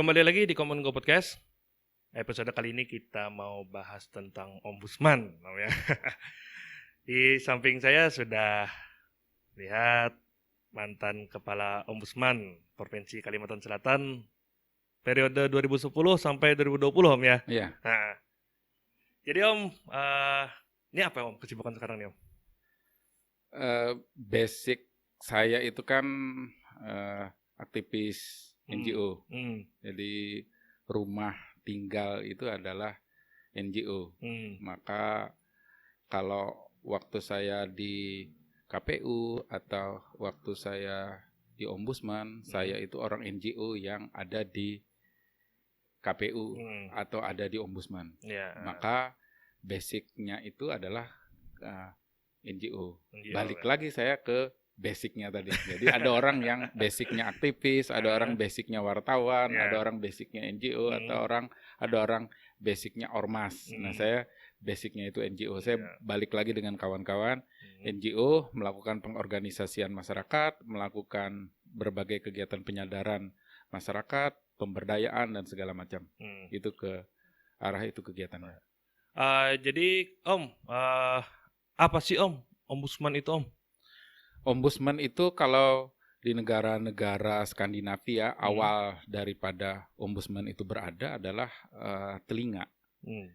Kembali lagi di Common Go Podcast. Episode kali ini kita mau bahas tentang ombudsman namanya. Di samping saya sudah lihat mantan kepala ombudsman Provinsi Kalimantan Selatan periode 2010 sampai 2020 Om ya. Iya. Nah, jadi Om, ini apa Om kesibukan sekarang nih Om? Basic saya itu kan aktivis NGO. Jadi rumah tinggal itu adalah NGO. Maka kalau waktu saya di KPU atau waktu saya di Ombudsman, saya itu orang NGO yang ada di KPU atau ada di Ombudsman. Maka basicnya itu adalah NGO. Balik lagi saya ke basicnya tadi. Jadi ada orang yang basicnya aktivis, ada orang basicnya wartawan, ada orang basicnya NGO, atau ada orang basicnya ormas. Nah, saya basicnya itu NGO. Saya balik lagi dengan kawan-kawan NGO, melakukan pengorganisasian masyarakat, melakukan berbagai kegiatan penyadaran masyarakat, pemberdayaan dan segala macam. Itu ke arah itu kegiatannya. Jadi Om, apa sih Om ombudsman itu Om? Ombudsman itu kalau di negara-negara Skandinavia, awal daripada ombudsman itu berada adalah telinga.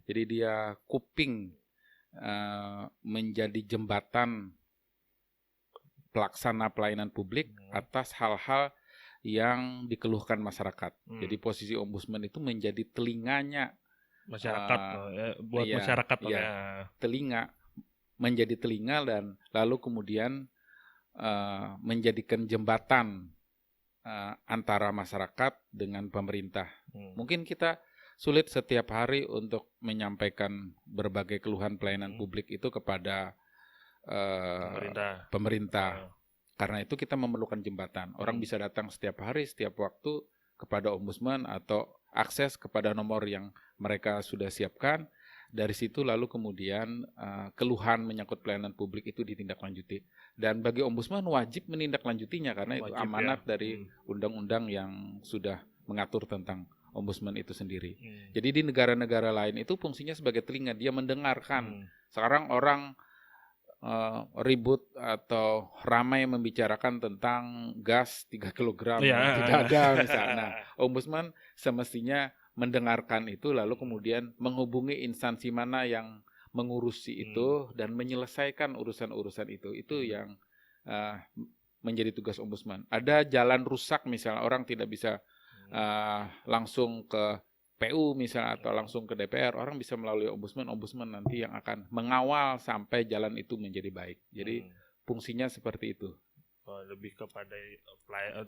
Jadi dia kuping, menjadi jembatan pelaksana pelayanan publik atas hal-hal yang dikeluhkan masyarakat. Jadi posisi ombudsman itu menjadi telinganya masyarakat, buat masyarakat ya. Telinga, menjadi telinga dan lalu kemudian menjadikan jembatan antara masyarakat dengan pemerintah. Mungkin kita sulit setiap hari untuk menyampaikan berbagai keluhan pelayanan publik itu kepada pemerintah. Karena itu kita memerlukan jembatan. Orang bisa datang setiap hari, setiap waktu kepada ombudsman atau akses kepada nomor yang mereka sudah siapkan. Dari situ lalu kemudian keluhan menyangkut pelayanan publik itu ditindaklanjuti. Dan bagi ombudsman wajib menindaklanjutinya karena itu amanat dari undang-undang yang sudah mengatur tentang ombudsman itu sendiri. Jadi di negara-negara lain itu fungsinya sebagai telinga, dia mendengarkan. Sekarang orang ribut atau ramai membicarakan tentang gas 3 kg yang tidak ada misalnya. Ombudsman semestinya mendengarkan itu lalu kemudian menghubungi instansi mana yang mengurusi itu dan menyelesaikan urusan-urusan itu. Itu yang menjadi tugas ombudsman. Ada jalan rusak misalnya orang tidak bisa langsung ke PU misalnya atau langsung ke DPR, orang bisa melalui ombudsman nanti yang akan mengawal sampai jalan itu menjadi baik. Jadi fungsinya seperti itu. Lebih kepada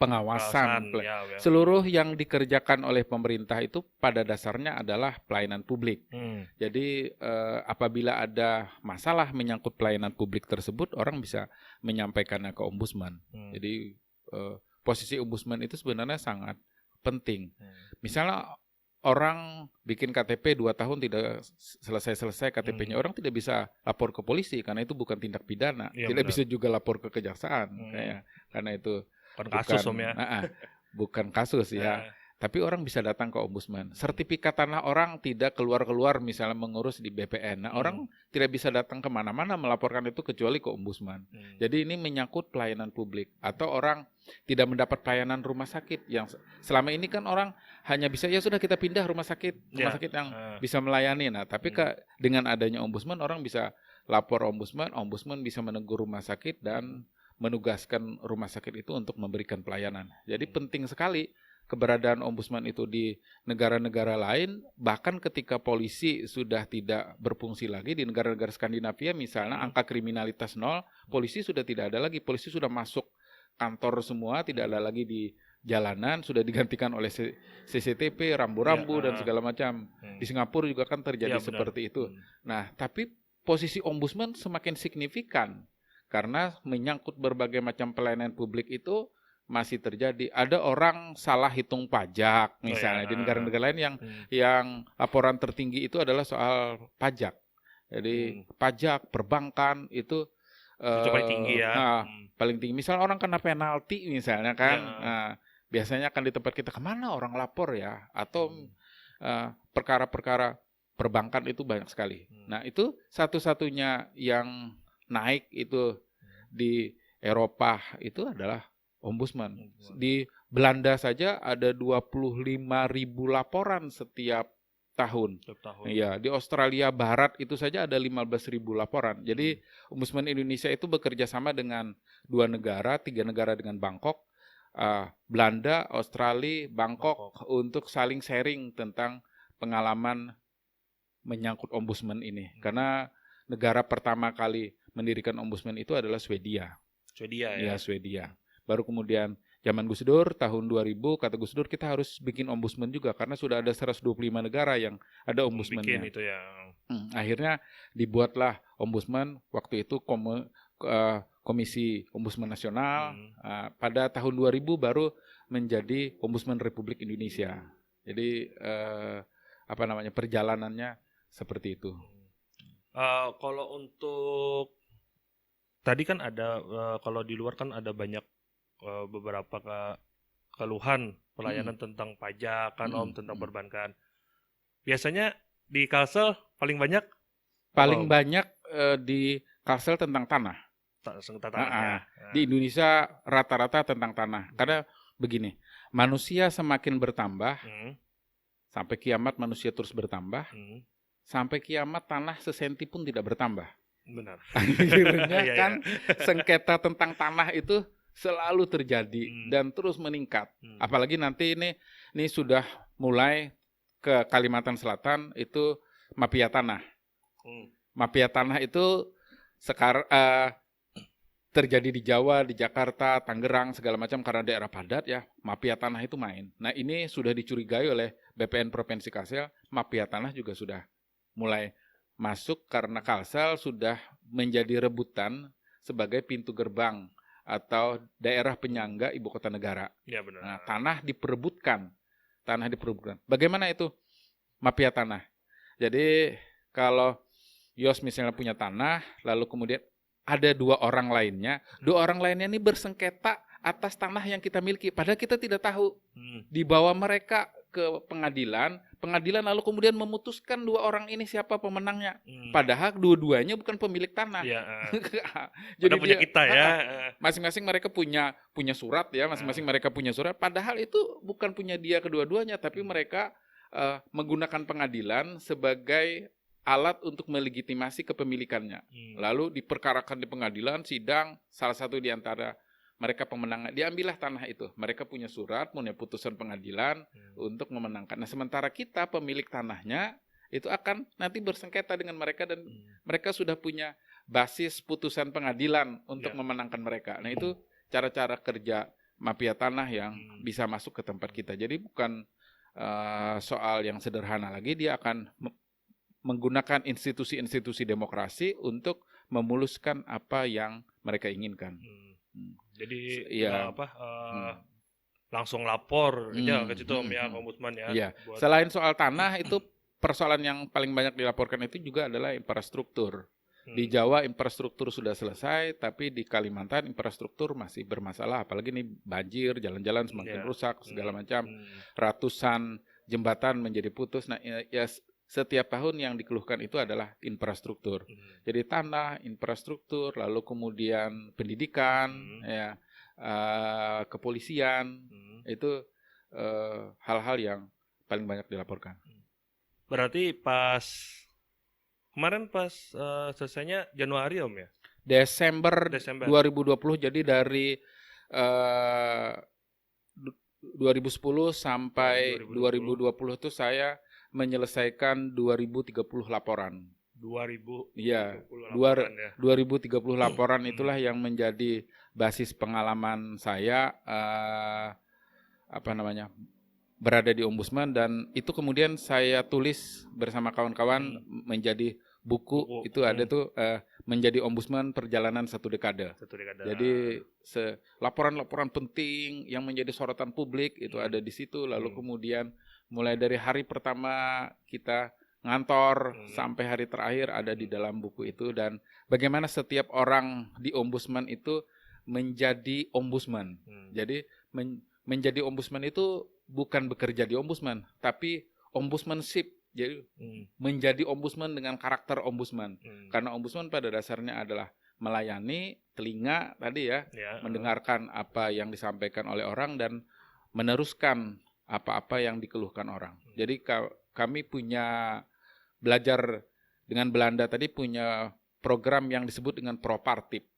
pengawasan. Seluruh yang dikerjakan oleh pemerintah itu pada dasarnya adalah pelayanan publik. Jadi apabila ada masalah menyangkut pelayanan publik tersebut, orang bisa menyampaikannya ke ombudsman. Jadi posisi ombudsman itu sebenarnya sangat penting. Misalnya orang bikin KTP 2 tahun tidak selesai KTP-nya, orang tidak bisa lapor ke polisi karena itu bukan tindak pidana. Tidak bisa juga lapor ke kejaksaan karena itu bukan kasus Om ya. Bukan kasus ya. Tapi orang bisa datang ke ombudsman. Sertifikat tanah orang tidak keluar-keluar misalnya mengurus di BPN. Nah, orang tidak bisa datang kemana-mana melaporkan itu kecuali ke ombudsman. Jadi ini menyangkut pelayanan publik. Atau orang tidak mendapat pelayanan rumah sakit. Yang selama ini kan orang hanya bisa, ya sudah kita pindah rumah sakit yang bisa melayani. Nah, tapi dengan adanya ombudsman, orang bisa lapor ombudsman bisa menegur rumah sakit dan menugaskan rumah sakit itu untuk memberikan pelayanan. Jadi penting sekali keberadaan ombudsman itu di negara-negara lain, bahkan ketika polisi sudah tidak berfungsi lagi di negara-negara Skandinavia misalnya angka kriminalitas 0, polisi sudah tidak ada lagi, polisi sudah masuk kantor semua, tidak ada lagi di jalanan, sudah digantikan oleh CCTV, rambu-rambu dan segala macam. Di Singapura juga kan terjadi seperti itu. Nah, tapi posisi ombudsman semakin signifikan karena menyangkut berbagai macam pelayanan publik itu masih terjadi. Ada orang salah hitung pajak misalnya di negara-negara lain yang laporan tertinggi itu adalah soal pajak. Jadi pajak perbankan itu paling tinggi ya. Paling tinggi. Misalnya orang kena penalti misalnya kan. biasanya kan di tempat kita kemana orang lapor ya, atau Hmm. perkara-perkara perbankan itu banyak sekali. Nah itu satu-satunya yang naik itu di Eropa itu adalah ombudsman. Di Belanda saja ada 25.000 laporan setiap tahun. Setiap tahun. Iya, di Australia Barat itu saja ada 15.000 laporan. Jadi Ombudsman Indonesia itu bekerja sama dengan 3 negara dengan Bangkok, Belanda, Australia, Bangkok untuk saling sharing tentang pengalaman menyangkut ombudsman ini. Karena negara pertama kali mendirikan ombudsman itu adalah Swedia. Swedia Ya, ya. Swedia. Baru kemudian zaman Gus Dur tahun 2000 kata Gus Dur kita harus bikin ombudsman juga karena sudah ada 125 negara yang ada Bikin ombudsmannya. itu ya. Akhirnya dibuatlah ombudsman waktu itu Komisi Ombudsman Nasional. Pada tahun 2000 baru menjadi Ombudsman Republik Indonesia. Jadi perjalanannya seperti itu. Kalau untuk tadi kan ada kalau di luar kan ada banyak beberapa keluhan pelayanan tentang pajak kan Om, tentang perbankan. Biasanya di Kalsel paling banyak banyak di Kalsel tentang tanah. Sengketa tanah ya. Di Indonesia rata-rata tentang tanah. Karena begini, manusia semakin bertambah, sampai kiamat manusia terus bertambah, sampai kiamat tanah sesenti pun tidak bertambah. Benar. Akhirnya kan sengketa tentang tanah itu selalu terjadi dan terus meningkat. Apalagi nanti ini sudah mulai ke Kalimantan Selatan itu mafia tanah. Mafia tanah itu sekarang terjadi di Jawa, di Jakarta, Tangerang, segala macam karena daerah padat ya, mafia tanah itu main. Nah ini sudah dicurigai oleh BPN Provinsi Kalsel, mafia tanah juga sudah mulai masuk karena Kalsel sudah menjadi rebutan sebagai pintu gerbang atau daerah penyangga ibu kota negara. Ya, benar. Nah, tanah diperebutkan. Bagaimana itu mafia tanah? Jadi kalau Yos misalnya punya tanah, lalu kemudian ada 2 orang lainnya, 2 orang lainnya ini bersengketa atas tanah yang kita miliki, padahal kita tidak tahu. Dibawa mereka ke pengadilan lalu kemudian memutuskan 2 orang ini siapa pemenangnya. Padahal dua-duanya bukan pemilik tanah. Ya, jadi punya kita ya. Masing-masing mereka punya surat ya, masing-masing mereka punya surat. Padahal itu bukan punya dia kedua-duanya, tapi mereka menggunakan pengadilan sebagai alat untuk melegitimasi kepemilikannya. Lalu diperkarakan di pengadilan, sidang, salah satu di antara mereka pemenangnya, diambillah tanah itu. Mereka punya surat, punya putusan pengadilan untuk memenangkan. Nah, sementara kita pemilik tanahnya itu akan nanti bersengketa dengan mereka dan mereka sudah punya basis putusan pengadilan untuk memenangkan mereka. Nah, itu cara-cara kerja mafia tanah yang bisa masuk ke tempat kita. Jadi bukan soal yang sederhana lagi, dia akan menggunakan institusi-institusi demokrasi untuk memuluskan apa yang mereka inginkan. Jadi langsung lapor aja ke situ Om ya, ombudsman ya. Iya. Selain soal tanah itu persoalan yang paling banyak dilaporkan itu juga adalah infrastruktur. Di Jawa infrastruktur sudah selesai, tapi di Kalimantan infrastruktur masih bermasalah. Apalagi ini banjir, jalan-jalan semakin rusak, segala macam. Ratusan jembatan menjadi putus. Nah, ya setiap tahun yang dikeluhkan itu adalah infrastruktur. Jadi tanah, infrastruktur, lalu kemudian pendidikan, kepolisian, itu hal-hal yang paling banyak dilaporkan. Berarti kemarin selesainya Januari Om ya? Desember 2020, jadi dari 2010 sampai 2020 itu saya menyelesaikan 2030 laporan. 2030 Iya, laporan ya. 2030 laporan itulah yang menjadi basis pengalaman saya berada di ombudsman, dan itu kemudian saya tulis bersama kawan-kawan menjadi buku. Itu ada tuh menjadi ombudsman perjalanan 1 dekade. Jadi laporan-laporan penting yang menjadi sorotan publik itu ada di situ. Lalu kemudian mulai dari hari pertama kita ngantor sampai hari terakhir ada di dalam buku itu, dan bagaimana setiap orang di ombudsman itu menjadi ombudsman. Jadi menjadi ombudsman itu bukan bekerja di ombudsman, tapi ombudsmanship. Jadi menjadi ombudsman dengan karakter ombudsman. Karena ombudsman pada dasarnya adalah melayani, telinga tadi ya, mendengarkan apa yang disampaikan oleh orang dan meneruskan apa-apa yang dikeluhkan orang. Jadi kami punya belajar dengan Belanda tadi punya program yang disebut dengan Propartip.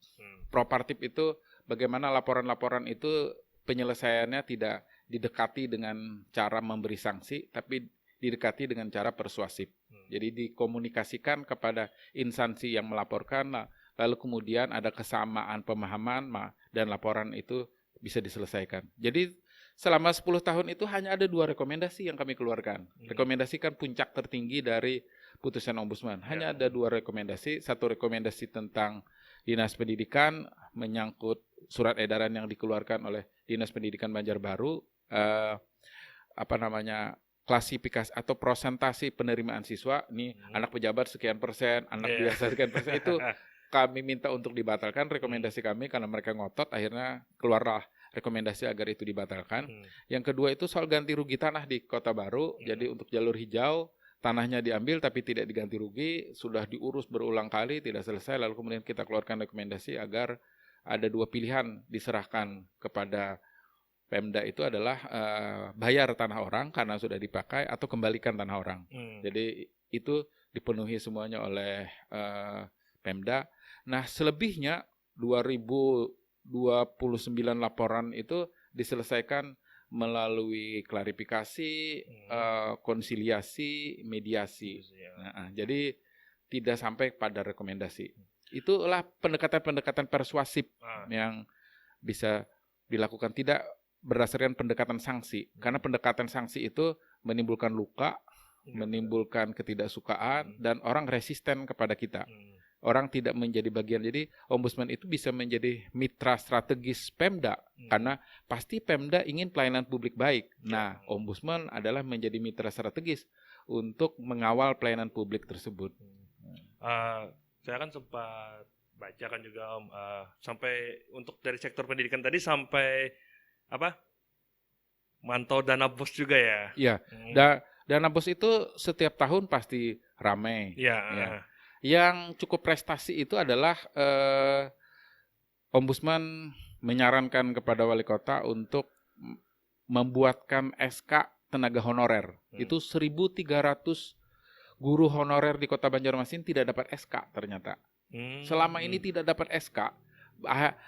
Propartip itu bagaimana laporan-laporan itu penyelesaiannya tidak didekati dengan cara memberi sanksi, tapi didekati dengan cara persuasif. Jadi dikomunikasikan kepada instansi yang melaporkan, lalu kemudian ada kesamaan pemahaman dan laporan itu bisa diselesaikan. Jadi selama 10 tahun itu hanya ada 2 rekomendasi yang kami keluarkan. Rekomendasikan puncak tertinggi dari putusan ombudsman. Hanya ada 2 rekomendasi. Satu rekomendasi tentang Dinas Pendidikan menyangkut surat edaran yang dikeluarkan oleh Dinas Pendidikan Banjarbaru, klasifikasi atau prosentasi penerimaan siswa. Ini anak pejabat sekian persen, anak biasa sekian persen, itu kami minta untuk dibatalkan rekomendasi kami karena mereka ngotot, akhirnya keluarlah rekomendasi agar itu dibatalkan. Yang kedua itu soal ganti rugi tanah di Kota Baru. Jadi untuk jalur hijau tanahnya diambil tapi tidak diganti rugi, sudah diurus berulang kali tidak selesai, lalu kemudian kita keluarkan rekomendasi agar ada 2 pilihan diserahkan kepada Pemda, itu adalah bayar tanah orang karena sudah dipakai atau kembalikan tanah orang. Jadi itu dipenuhi semuanya oleh Pemda. Nah, selebihnya 2029 laporan itu diselesaikan melalui klarifikasi, konsiliasi, mediasi. Jadi tidak sampai pada rekomendasi. Itulah pendekatan-pendekatan persuasif yang bisa dilakukan, tidak berdasarkan pendekatan sanksi. Karena pendekatan sanksi itu menimbulkan luka, menimbulkan ketidaksukaan, dan orang resisten kepada kita. Orang tidak menjadi bagian. Jadi ombudsman itu bisa menjadi mitra strategis Pemda, karena pasti Pemda ingin pelayanan publik baik. Nah, ombudsman adalah menjadi mitra strategis untuk mengawal pelayanan publik tersebut. Saya kan sempat baca kan juga Om, sampai untuk dari sektor pendidikan tadi sampai mantau dana BOS juga ya? Iya, dana BOS itu setiap tahun pasti ramai. Ya. Yang cukup prestasi itu adalah Ombudsman menyarankan kepada wali kota untuk membuatkan SK tenaga honorer. Itu 1.300 guru honorer di Kota Banjarmasin tidak dapat SK ternyata. Selama ini tidak dapat SK.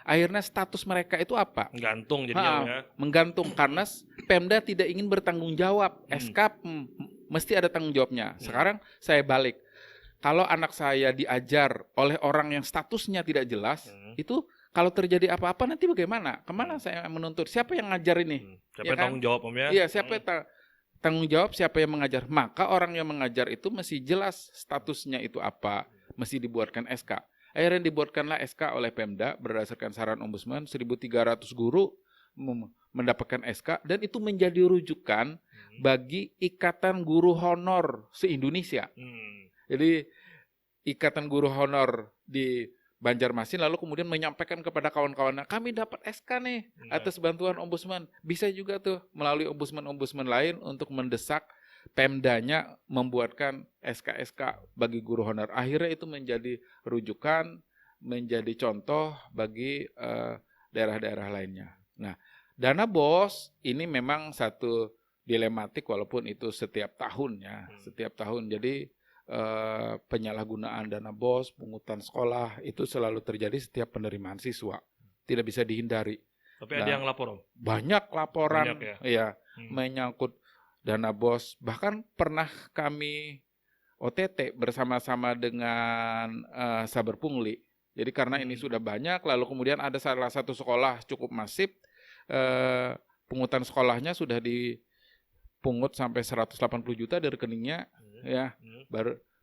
Akhirnya status mereka itu apa? Menggantung jadinya. Menggantung karena Pemda tidak ingin bertanggung jawab. SK mesti ada tanggung jawabnya. Sekarang saya balik. Kalau anak saya diajar oleh orang yang statusnya tidak jelas, itu kalau terjadi apa-apa nanti bagaimana? Kemana saya menuntut? Siapa yang ngajar ini? Siapa yang tanggung jawab Om ya? Iya, siapa yang tanggung jawab, siapa yang mengajar? Maka orang yang mengajar itu mesti jelas statusnya itu apa, mesti dibuatkan SK. Akhirnya dibuatkanlah SK oleh Pemda berdasarkan saran Ombudsman, 1.300 guru mendapatkan SK, dan itu menjadi rujukan bagi Ikatan Guru Honor se-Indonesia. Jadi Ikatan Guru Honor di Banjarmasin lalu kemudian menyampaikan kepada kawan-kawannya, kami dapat SK nih atas bantuan Ombudsman. Bisa juga tuh melalui ombudsman lain untuk mendesak Pemdanya membuatkan SK-SK bagi guru honor. Akhirnya itu menjadi rujukan, menjadi contoh bagi daerah-daerah lainnya. Nah, dana BOS ini memang satu dilematik walaupun itu setiap tahun ya, setiap tahun. Jadi penyalahgunaan dana BOS, pungutan sekolah itu selalu terjadi setiap penerimaan siswa. Tidak bisa dihindari. Tapi ada yang lapor Om? Banyak laporan ya? Menyangkut dana BOS. Bahkan pernah kami OTT bersama-sama dengan Saber Pungli. Jadi karena ini sudah banyak, lalu kemudian ada salah satu sekolah cukup masif, pungutan sekolahnya sudah dipungut sampai 180 juta dari rekeningnya, ya.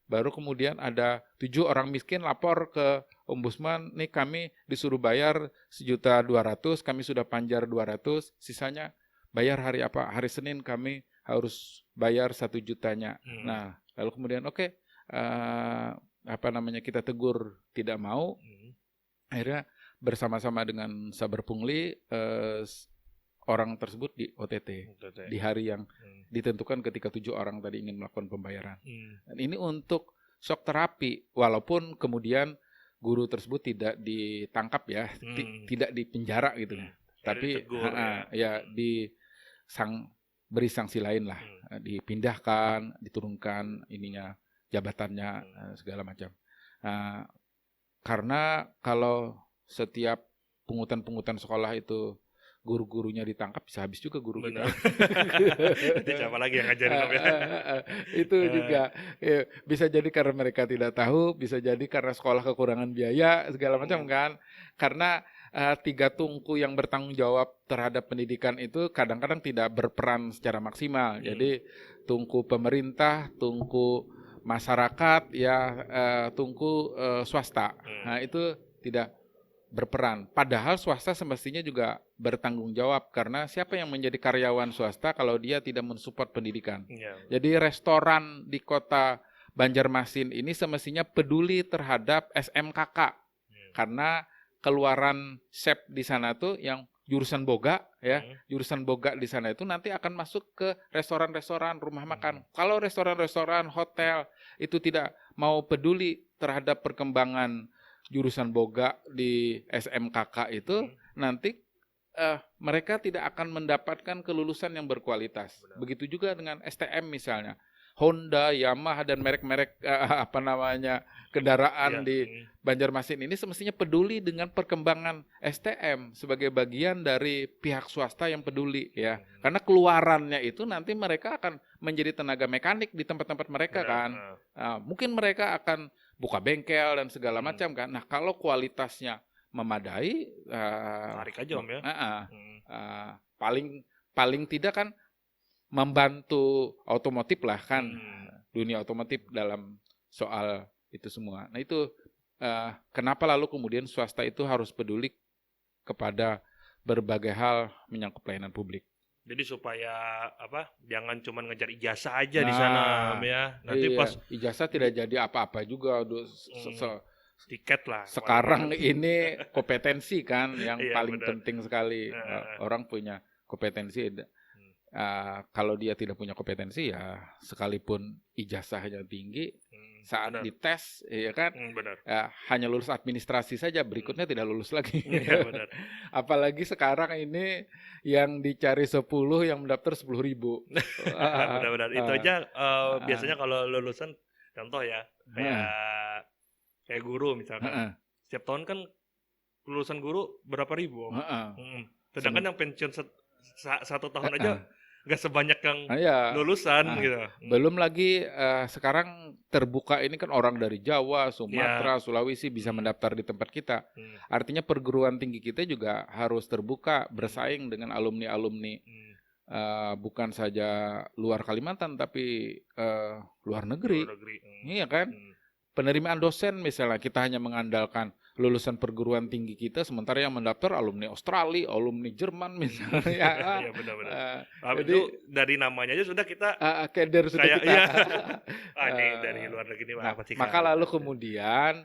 Baru kemudian ada 7 orang miskin lapor ke Ombudsman, nih kami disuruh bayar 1.200.000, kami sudah panjar 200, sisanya bayar hari apa? Hari Senin kami harus bayar 1 jutanya. Nah, lalu kemudian kita tegur tidak mau. Akhirnya bersama-sama dengan Saber Pungli, orang tersebut di OTT Betul. di hari yang ditentukan ketika 7 orang tadi ingin melakukan pembayaran. Dan ini untuk shock terapi, walaupun kemudian guru tersebut tidak ditangkap ya, tidak dipenjara gitu ya. Tapi ditegur, beri sanksi lain lah, dipindahkan, diturunkan ininya jabatannya segala macam. Karena kalau setiap pungutan sekolah itu guru-gurunya ditangkap, bisa habis juga guru kita. Itu siapa lagi yang ngajarin Om ya? Itu juga bisa jadi karena mereka tidak tahu, bisa jadi karena sekolah kekurangan biaya segala macam kan. Karena 3 tungku yang bertanggung jawab terhadap pendidikan itu kadang-kadang tidak berperan secara maksimal. Jadi tungku pemerintah, tungku masyarakat, tungku swasta. Nah itu tidak berperan. Padahal swasta semestinya juga bertanggung jawab, karena siapa yang menjadi karyawan swasta kalau dia tidak mensupport pendidikan. Jadi restoran di kota Banjarmasin ini semestinya peduli terhadap SMKK, karena keluaran chef di sana tuh yang jurusan boga ya, jurusan boga di sana itu nanti akan masuk ke restoran-restoran, rumah makan. Kalau restoran-restoran, hotel itu tidak mau peduli terhadap perkembangan jurusan boga di SMKK itu, nanti mereka tidak akan mendapatkan kelulusan yang berkualitas. Begitu juga dengan STM misalnya. Honda, Yamaha, dan merek-merek kendaraan di Banjarmasin ini semestinya peduli dengan perkembangan STM sebagai bagian dari pihak swasta yang peduli ya. Karena keluarannya itu nanti mereka akan menjadi tenaga mekanik di tempat-tempat mereka kan. Mungkin mereka akan buka bengkel dan segala macam kan. Nah, kalau kualitasnya memadai, tarik aja Om ya. Paling tidak kan membantu otomotif lah kan, dunia otomotif dalam soal itu semua. Nah itu kenapa lalu kemudian swasta itu harus peduli kepada berbagai hal menyangkut pelayanan publik. Jadi supaya jangan cuma ngejar ijazah aja di sana Om ya. Nanti pas ijazah tidak jadi apa-apa juga. Tiket lah. Sekarang ini kompetensi kan yang paling penting sekali. Orang punya kompetensi. Kalau dia tidak punya kompetensi ya sekalipun ijazahnya tinggi, saat dites ya kan hanya lulus administrasi saja, berikutnya tidak lulus lagi. Apalagi sekarang ini yang dicari 10, yang mendaftar 10.000. Benar-benar itu aja biasanya kalau lulusan, contoh ya kayak guru misalkan, setiap tahun kan lulusan guru berapa ribu. Sedangkan yang pensiun 1 tahun aja nggak sebanyak yang lulusan gitu. Belum lagi sekarang terbuka ini kan orang dari Jawa, Sumatera, Sulawesi bisa mendaftar di tempat kita. Artinya perguruan tinggi kita juga harus terbuka, bersaing dengan alumni-alumni bukan saja luar Kalimantan tapi luar negeri. Iya kan? Penerimaan dosen misalnya kita hanya mengandalkan lulusan perguruan tinggi kita, sementara yang mendaftar alumni Australia, alumni Jerman misalnya. Iya benar-benar. Jadi itu dari namanya aja sudah kita kader sudah kita. Ini dari luar negeri pasti. Maka lalu kemudian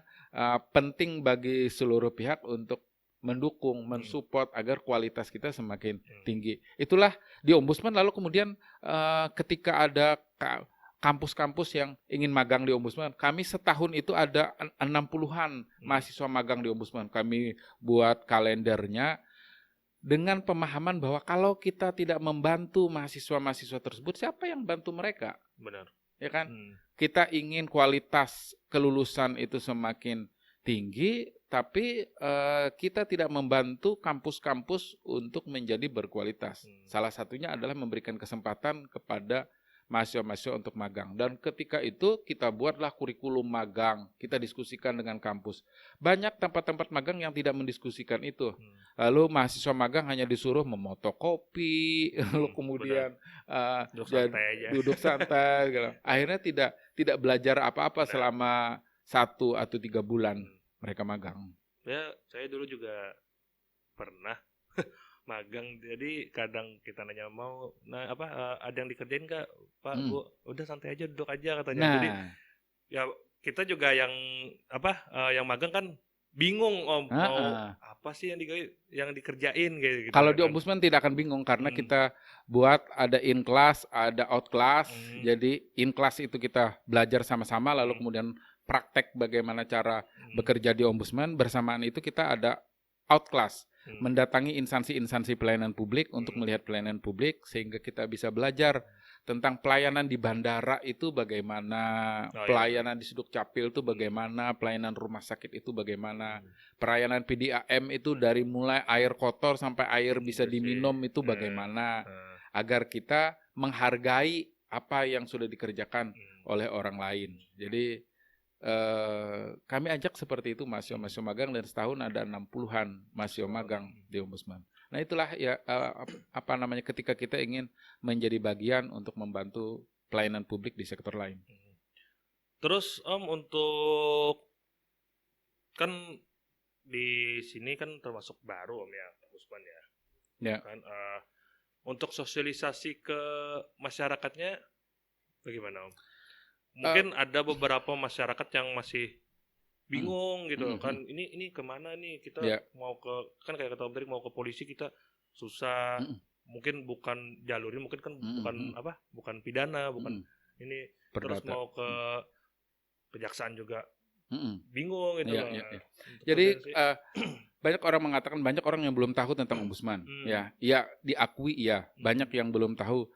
penting bagi seluruh pihak untuk mendukung, mensupport agar kualitas kita semakin tinggi. Itulah di Ombudsman. Lalu kemudian ketika ada kampus-kampus yang ingin magang di Ombudsman, kami setahun itu ada 60-an mahasiswa magang di Ombudsman. Kami buat kalendernya dengan pemahaman bahwa kalau kita tidak membantu mahasiswa-mahasiswa tersebut, siapa yang bantu mereka? Benar. Ya kan? Kita ingin kualitas kelulusan itu semakin tinggi, tapi kita tidak membantu kampus-kampus untuk menjadi berkualitas. Salah satunya adalah memberikan kesempatan kepada mahasiswa-mahasiswa untuk magang. Dan ketika itu kita buatlah kurikulum magang. Kita diskusikan dengan kampus. Banyak tempat-tempat magang yang tidak mendiskusikan itu. Lalu mahasiswa magang hanya disuruh memotokopi, lalu kemudian duduk santai. Gitu. Akhirnya tidak belajar apa-apa selama 1 atau 3 bulan mereka magang. Ya, saya dulu juga pernah magang, jadi kadang kita nanya ada yang dikerjain nggak Pak Bu, udah santai aja, duduk aja katanya. Jadi ya kita juga yang yang magang kan bingung Om mau Heeh. apa sih yang dikerjain kayak gitu Kalau ya di kan. ombudsman tidak akan bingung karena Hmm. kita buat ada in class, ada out class. Hmm. Jadi in class itu kita belajar sama-sama lalu Hmm. kemudian praktek bagaimana cara Hmm. bekerja di ombudsman. Bersamaan itu kita ada out class, Hmm. mendatangi instansi-instansi pelayanan publik untuk Hmm. melihat pelayanan publik sehingga kita bisa belajar tentang pelayanan di bandara itu bagaimana, Oh, iya. pelayanan di Suduk Capil itu bagaimana, pelayanan rumah sakit itu bagaimana, Hmm. pelayanan PDAM itu dari mulai air kotor sampai air bisa Bersih. diminum itu bagaimana, agar kita menghargai apa yang sudah dikerjakan oleh orang lain. Jadi kami ajak seperti itu mahasiswa magang dan setahun ada 60-an mahasiswa magang di Ombudsman. Nah itulah ya apa namanya ketika kita ingin menjadi bagian untuk membantu pelayanan publik di sektor lain. Terus Om untuk kan di sini kan termasuk baru Om ya Ombudsman ya. Ya. Kan untuk sosialisasi ke masyarakatnya bagaimana Om? Mungkin ada beberapa masyarakat yang masih bingung gitu kan, ini kemana nih kita mau ke, kan kayak kata Om tadi mau ke polisi kita susah, mungkin bukan jalurnya mungkin kan bukan pidana, bukan ini Perdata. Terus mau ke kejaksaan juga bingung gitu loh. Jadi banyak orang mengatakan banyak orang yang belum tahu tentang ombudsman. Ya diakui banyak yang belum tahu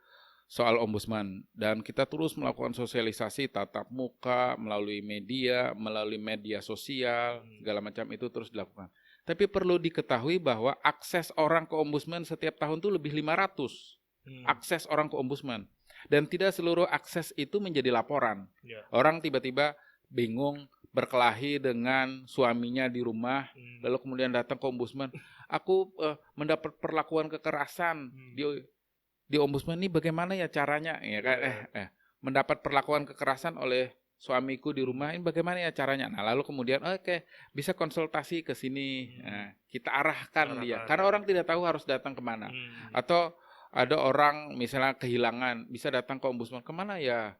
soal ombudsman dan kita terus melakukan sosialisasi tatap muka melalui media sosial segala macam itu terus dilakukan. Tapi perlu diketahui bahwa akses orang ke ombudsman setiap tahun itu lebih 500 akses orang ke ombudsman dan tidak seluruh akses itu menjadi laporan. Orang tiba-tiba bingung berkelahi dengan suaminya di rumah lalu kemudian datang ke ombudsman, aku mendapat perlakuan kekerasan di ombudsman ini bagaimana ya caranya ya kan mendapat perlakuan kekerasan oleh suamiku di rumah ini bagaimana ya caranya. Nah lalu kemudian oke, bisa konsultasi ke sini. Nah, kita arahkan dia karena orang tidak tahu harus datang kemana. Atau ada orang misalnya kehilangan bisa datang ke ombudsman, kemana ya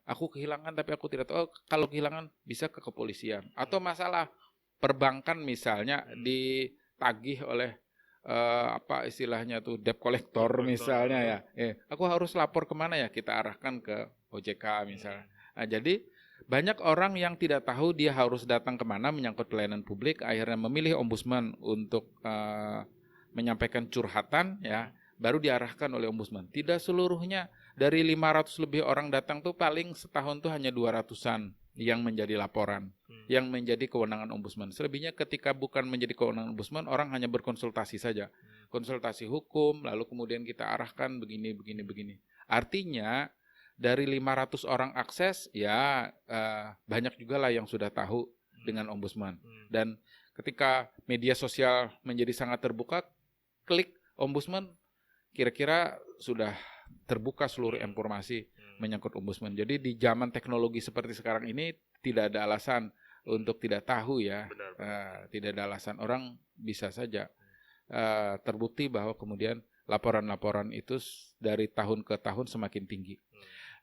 aku kehilangan tapi aku tidak tahu. Kalau kehilangan bisa ke kepolisian. Atau masalah perbankan misalnya ditagih oleh apa istilahnya tuh debt collector misalnya aku harus lapor kemana ya, kita arahkan ke OJK misalnya. Nah, jadi banyak orang yang tidak tahu dia harus datang kemana menyangkut pelayanan publik, akhirnya memilih ombudsman untuk menyampaikan curhatan baru diarahkan oleh ombudsman. Tidak seluruhnya, dari 500 lebih orang datang tuh paling setahun tuh hanya 200-an yang menjadi laporan, yang menjadi kewenangan ombudsman. Selebihnya ketika bukan menjadi kewenangan ombudsman, orang hanya berkonsultasi saja. Konsultasi hukum, lalu kemudian kita arahkan begini. Artinya dari 500 orang akses, banyak juga lah yang sudah tahu dengan ombudsman. Dan ketika media sosial menjadi sangat terbuka, klik ombudsman, kira-kira sudah terbuka seluruh informasi menyangkut ombudsman. Jadi di zaman teknologi seperti sekarang ini tidak ada alasan untuk tidak tahu tidak ada alasan, orang bisa saja terbukti bahwa kemudian laporan-laporan itu dari tahun ke tahun semakin tinggi.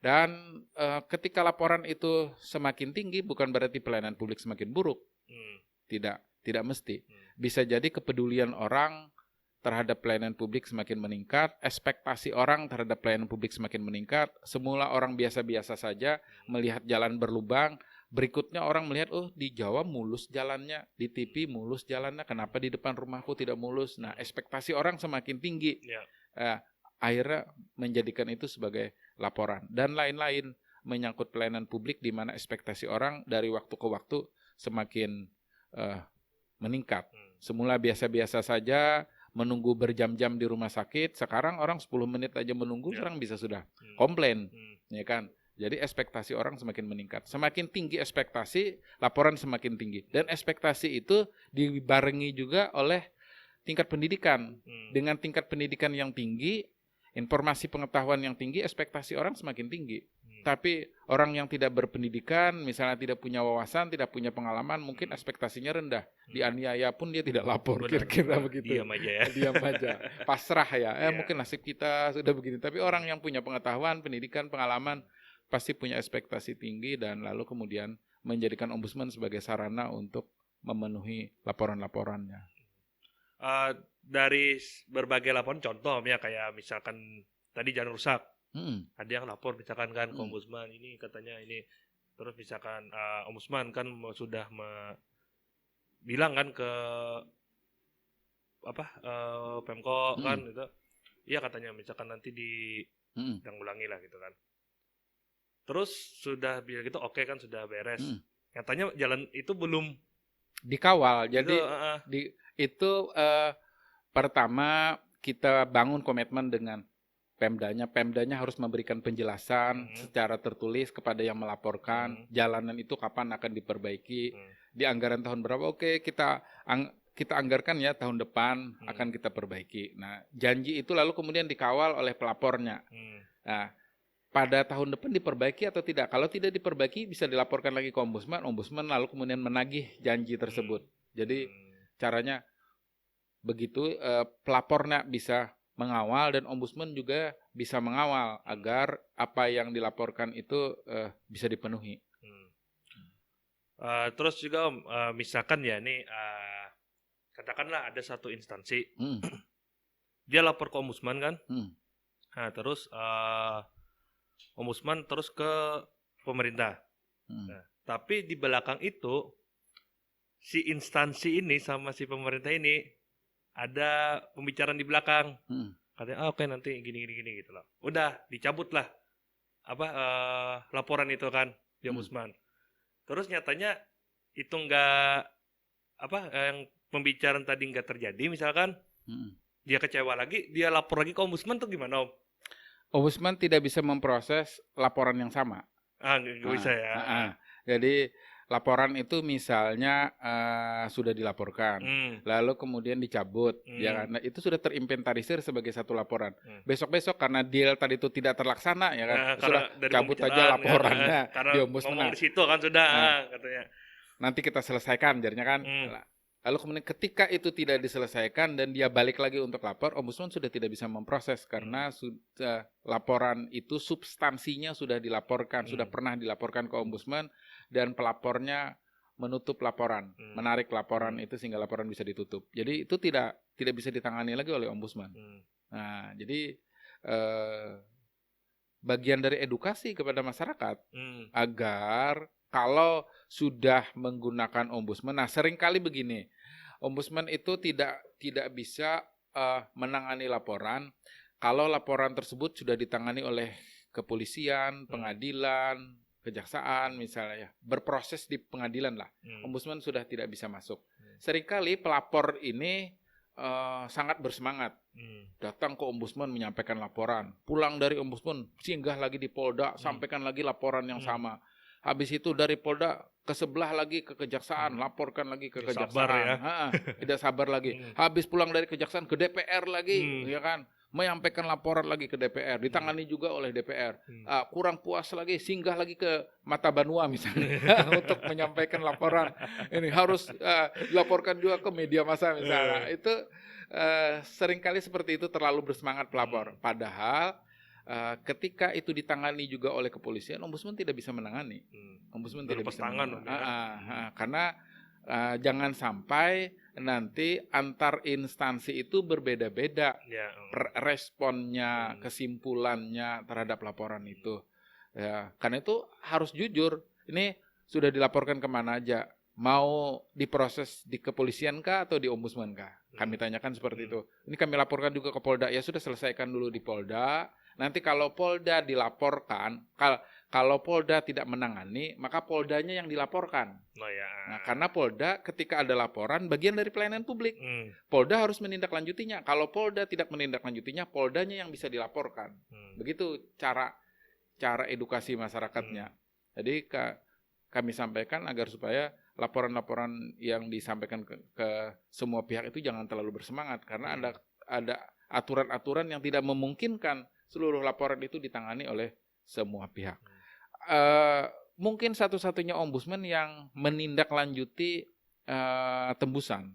Dan ketika laporan itu semakin tinggi bukan berarti pelayanan publik semakin buruk. Tidak mesti. Bisa jadi kepedulian orang terhadap pelayanan publik semakin meningkat, ekspektasi orang terhadap pelayanan publik semakin meningkat. Semula orang biasa-biasa saja melihat jalan berlubang, berikutnya orang melihat di Jawa mulus jalannya, di TV mulus jalannya, kenapa di depan rumahku tidak mulus. Nah, ekspektasi orang semakin tinggi. Akhirnya menjadikan itu sebagai laporan dan lain-lain menyangkut pelayanan publik di mana ekspektasi orang dari waktu ke waktu semakin meningkat. Semula biasa-biasa saja, menunggu berjam-jam di rumah sakit, sekarang orang 10 menit aja menunggu, sekarang bisa sudah komplain, ya kan? Jadi ekspektasi orang semakin meningkat. Semakin tinggi ekspektasi, laporan semakin tinggi. Dan ekspektasi itu dibarengi juga oleh tingkat pendidikan. Dengan tingkat pendidikan yang tinggi, informasi pengetahuan yang tinggi, ekspektasi orang semakin tinggi. Tapi orang yang tidak berpendidikan, misalnya tidak punya wawasan, tidak punya pengalaman, mungkin ekspektasinya rendah. Dianiaya pun dia tidak lapor, kira-kira begitu. Diam aja. Pasrah mungkin nasib kita sudah begini. Tapi orang yang punya pengetahuan, pendidikan, pengalaman, pasti punya ekspektasi tinggi dan lalu kemudian menjadikan ombudsman sebagai sarana untuk memenuhi laporan-laporannya. Dari berbagai laporan, contoh ya kayak misalkan tadi jalan rusak, ada yang lapor misalkan kan ke ombudsman, ini katanya ini, terus misalkan ombudsman kan sudah bilang kan ke Pemko kan itu, iya katanya misalkan nanti ditanggulangi lah gitu kan. Terus sudah bilang gitu, oke kan sudah beres. Nyatanya jalan itu belum dikawal. Jadi itu, pertama kita bangun komitmen dengan Pemdanya harus memberikan penjelasan secara tertulis kepada yang melaporkan jalanan itu kapan akan diperbaiki, di anggaran tahun berapa, oke kita anggarkan ya tahun depan akan kita perbaiki. Nah, janji itu lalu kemudian dikawal oleh pelapornya. Nah, pada tahun depan diperbaiki atau tidak? Kalau tidak diperbaiki bisa dilaporkan lagi ke ombudsman lalu kemudian menagih janji tersebut. Jadi caranya begitu, pelapornya bisa mengawal dan ombudsman juga bisa mengawal agar apa yang dilaporkan itu bisa dipenuhi. Terus juga misalkan ya nih, katakanlah ada satu instansi, dia lapor ke ombudsman kan, nah terus ombudsman terus ke pemerintah. Nah, tapi di belakang itu si instansi ini sama si pemerintah ini ada pembicaraan di belakang, katanya oke nanti gini gitu loh. Udah dicabut lah laporan itu kan di ombudsman. Terus nyatanya itu nggak yang pembicaraan tadi nggak terjadi misalkan, dia kecewa lagi, dia lapor lagi ke ombudsman tuh gimana Om? Ombudsman tidak bisa memproses laporan yang sama. Nggak bisa ya. Jadi laporan itu misalnya sudah dilaporkan, lalu kemudian dicabut, ya kan? Nah, itu sudah terinventarisir sebagai satu laporan. Besok-besok karena deal tadi itu tidak terlaksana, ya kan? Sudah cabut aja laporannya di ombudsman. Ngomong di situ kan sudah, katanya. Nanti kita selesaikan, jadinya kan. Lalu kemudian ketika itu tidak diselesaikan dan dia balik lagi untuk lapor, ombudsman sudah tidak bisa memproses karena laporan itu substansinya sudah dilaporkan, sudah pernah dilaporkan ke ombudsman dan pelapornya menutup laporan, menarik laporan itu sehingga laporan bisa ditutup. Jadi itu tidak bisa ditangani lagi oleh ombudsman. Nah, jadi bagian dari edukasi kepada masyarakat agar kalau sudah menggunakan ombudsman, nah seringkali begini, ombudsman itu tidak bisa menangani laporan kalau laporan tersebut sudah ditangani oleh kepolisian, pengadilan, kejaksaan misalnya, berproses di pengadilan lah. Ombudsman sudah tidak bisa masuk. Seringkali pelapor ini sangat bersemangat, datang ke ombudsman menyampaikan laporan, pulang dari ombudsman singgah lagi di Polda, sampaikan lagi laporan yang sama. Habis itu dari Polda ke sebelah lagi ke kejaksaan, laporkan lagi ke kejaksaan. Sabar ya. Tidak sabar lagi. Habis pulang dari kejaksaan ke DPR lagi, ya kan? Menyampaikan laporan lagi ke DPR, ditangani juga oleh DPR. Kurang puas lagi, singgah lagi ke Mata Banua misalnya untuk menyampaikan laporan. Ini harus dilaporkan juga ke media massa misalnya. Itu seringkali seperti itu, terlalu bersemangat pelapor. Padahal ketika itu ditangani juga oleh kepolisian, ombudsman tidak bisa menangani. Ombudsman tidak bisa menangani. Karena jangan sampai nanti antar instansi itu berbeda-beda responnya, kesimpulannya terhadap laporan itu. Ya, karena itu harus jujur. Ini sudah dilaporkan kemana aja? Mau diproses di kepolisian kah atau di ombudsman kah? Kami tanyakan seperti itu. Ini kami laporkan juga ke Polda. Ya sudah, selesaikan dulu di Polda. Nanti kalau Polda dilaporkan, kalau Polda tidak menangani, maka Poldanya yang dilaporkan. Nah, karena Polda ketika ada laporan bagian dari pelayanan publik, Polda harus menindaklanjutinya. Kalau Polda tidak menindaklanjutinya, Poldanya yang bisa dilaporkan. Begitu cara edukasi masyarakatnya. Jadi kami sampaikan agar supaya laporan-laporan yang disampaikan ke semua pihak itu jangan terlalu bersemangat, karena ada aturan-aturan yang tidak memungkinkan seluruh laporan itu ditangani oleh semua pihak. Mungkin satu-satunya ombudsman yang menindaklanjuti tembusan.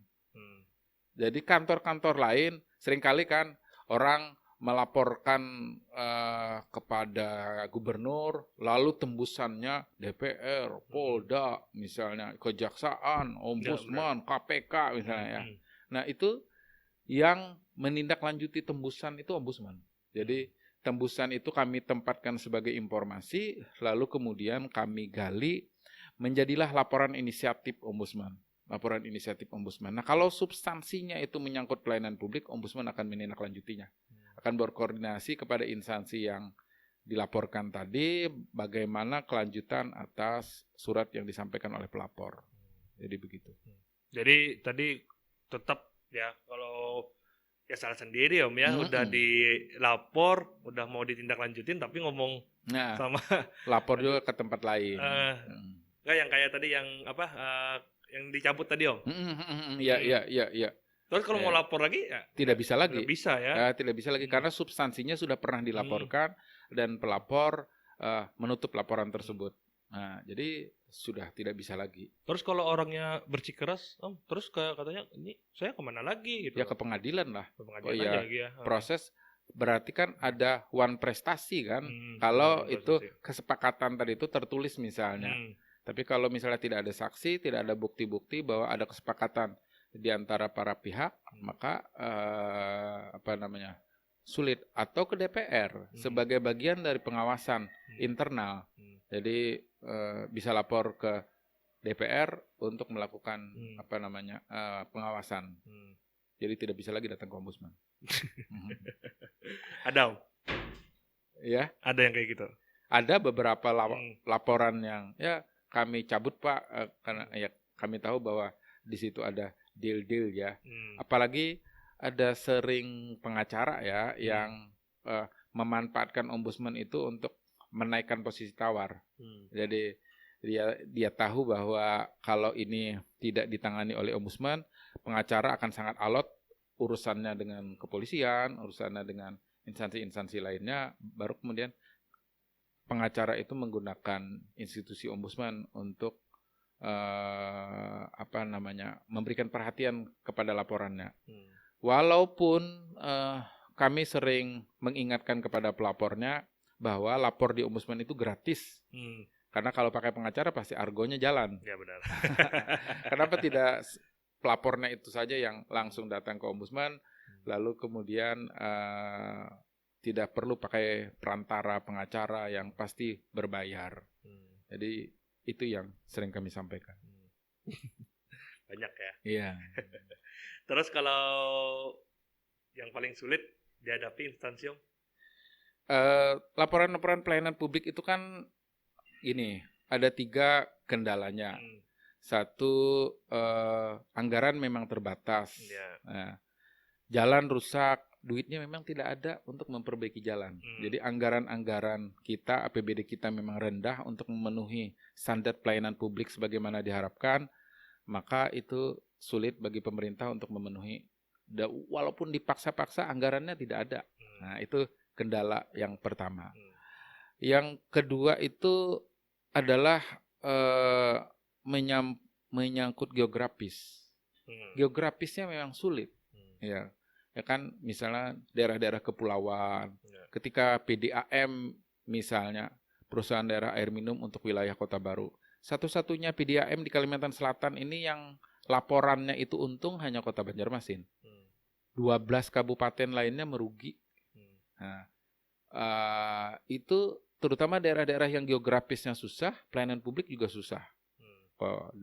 Jadi kantor-kantor lain seringkali kan orang melaporkan kepada gubernur, lalu tembusannya DPR, Polda, misalnya Kejaksaan, Ombudsman, KPK misalnya ya. Nah itu yang menindaklanjuti tembusan itu Ombudsman. Jadi tembusan itu kami tempatkan sebagai informasi, lalu kemudian kami gali, menjadilah laporan inisiatif Ombudsman. Laporan inisiatif Ombudsman. Nah kalau substansinya itu menyangkut pelayanan publik, Ombudsman akan menindaklanjutinya. Akan berkoordinasi kepada instansi yang dilaporkan tadi, bagaimana kelanjutan atas surat yang disampaikan oleh pelapor. Jadi begitu. Jadi tadi tetap ya kalau ya salah sendiri Om ya, udah dilapor, udah mau ditindaklanjutin tapi ngomong sama lapor juga ke tempat lain. Enggak yang kayak tadi yang apa yang dicabut tadi Om. Iya. Terus kalau mau lapor lagi ya tidak bisa lagi. Tidak bisa ya. Tidak bisa lagi karena substansinya sudah pernah dilaporkan dan pelapor menutup laporan tersebut. Nah, jadi sudah tidak bisa lagi. Terus kalau orangnya bersikeras, Om, terus katanya ini saya kemana lagi gitu? Ya ke pengadilan lah. Ke pengadilan lagi ya. Proses berarti kan ada one prestasi kan. Kalau itu kesepakatan tadi itu tertulis misalnya. Tapi kalau misalnya tidak ada saksi, tidak ada bukti-bukti bahwa ada kesepakatan di antara para pihak, maka sulit. Atau ke DPR sebagai bagian dari pengawasan internal. Jadi bisa lapor ke DPR untuk melakukan pengawasan. Jadi tidak bisa lagi datang ke Ombudsman. Ada Om? Ya. Ada yang kayak gitu? Ada beberapa laporan yang ya kami cabut Pak, karena ya kami tahu bahwa di situ ada deal-deal ya. Apalagi ada sering pengacara ya yang memanfaatkan Ombudsman itu untuk menaikkan posisi tawar. Jadi dia tahu bahwa kalau ini tidak ditangani oleh Ombudsman, pengacara akan sangat alot urusannya dengan kepolisian, urusannya dengan instansi-instansi lainnya, baru kemudian pengacara itu menggunakan institusi Ombudsman untuk memberikan perhatian kepada laporannya. Walaupun kami sering mengingatkan kepada pelapornya bahwa lapor di Ombudsman itu gratis. Karena kalau pakai pengacara pasti argonya jalan. Ya benar. Kenapa tidak pelapornya itu saja yang langsung datang ke Ombudsman, lalu kemudian tidak perlu pakai perantara pengacara yang pasti berbayar. Jadi itu yang sering kami sampaikan. Banyak ya. Iya. Terus kalau yang paling sulit dihadapi instansi Om? Laporan-laporan pelayanan publik itu kan ini ada 3 kendalanya. Satu, anggaran memang terbatas. Nah, jalan rusak, duitnya memang tidak ada untuk memperbaiki jalan. Jadi anggaran-anggaran kita, APBD kita memang rendah untuk memenuhi standar pelayanan publik sebagaimana diharapkan, maka itu sulit bagi pemerintah untuk memenuhi. Walaupun dipaksa-paksa anggarannya tidak ada. Nah, itu kendala yang pertama. Yang kedua itu adalah menyangkut geografis. Geografisnya memang sulit. Ya kan misalnya daerah-daerah kepulauan. Ketika PDAM misalnya perusahaan daerah air minum untuk wilayah Kota Baru. Satu-satunya PDAM di Kalimantan Selatan ini yang laporannya itu untung hanya Kota Banjarmasin. 12 kabupaten lainnya merugi. Nah, itu terutama daerah-daerah yang geografisnya susah, pelayanan publik juga susah.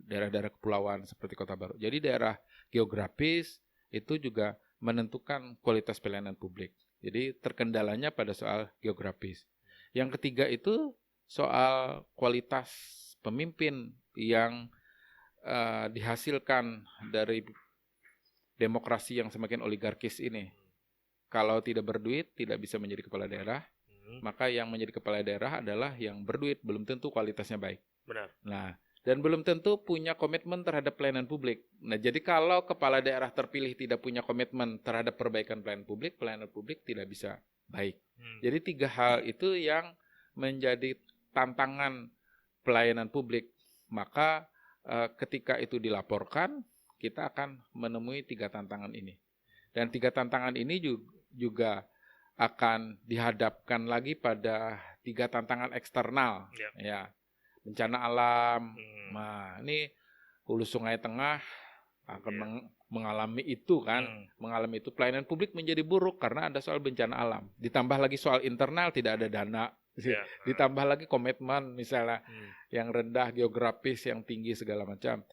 Daerah-daerah kepulauan seperti Kota Baru. Jadi daerah geografis itu juga menentukan kualitas pelayanan publik. Jadi terkendalanya pada soal geografis. Yang ketiga itu soal kualitas pemimpin yang dihasilkan dari demokrasi yang semakin oligarkis ini. Kalau tidak berduit, tidak bisa menjadi kepala daerah. Maka yang menjadi kepala daerah adalah yang berduit, belum tentu kualitasnya baik. Benar. Nah, dan belum tentu punya komitmen terhadap pelayanan publik. Nah, jadi kalau kepala daerah terpilih tidak punya komitmen terhadap perbaikan pelayanan publik tidak bisa baik. Jadi 3 hal itu yang menjadi tantangan pelayanan publik. Maka ketika itu dilaporkan, kita akan menemui 3 tantangan ini. Dan 3 tantangan ini juga akan dihadapkan lagi pada 3 tantangan eksternal, Ya. ya, bencana alam. Hmm. Nah, ini Hulu Sungai Tengah akan Iya. mengalami itu kan, mengalami itu, pelayanan publik menjadi buruk karena ada soal bencana alam. Ditambah lagi soal internal, tidak ada dana. Ya. Ditambah lagi komitmen misalnya yang rendah, geografis yang tinggi, segala macam